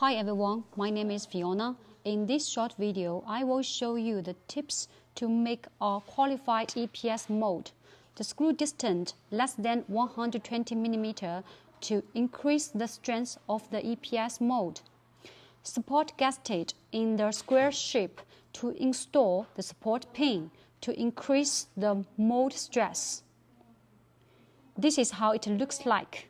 Hi everyone, my name is Fiona. In this short video, I will show you the tips to make a qualified EPS mold. The screw distance less than 120 mm to increase the strength of the EPS mold. Support gasket in the square shape to install the support pin to increase the mold stress. This is how it looks like.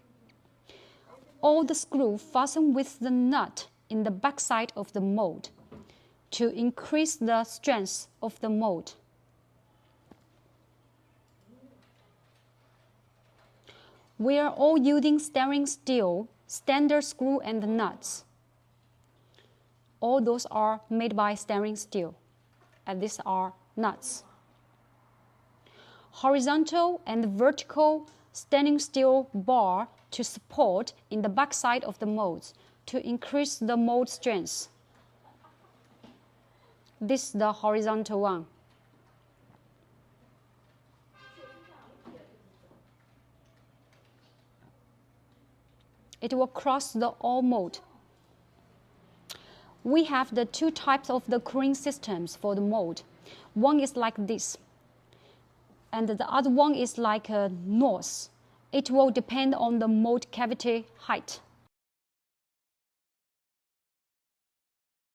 All the screws fasten with the nut in the backside of the mold to increase the strength of the mold. We are all using stainless steel, standard screw and nuts. All those are made by stainless steel, and these are nuts. Horizontal and vertical stainless steel bar to support in the backside of the molds to increase the mold strength. This is the horizontal one. It will cross the all mold. We have the two types of the cooling systems for the mold. One is like this, and the other one is like a nose. It will depend on the mold cavity height.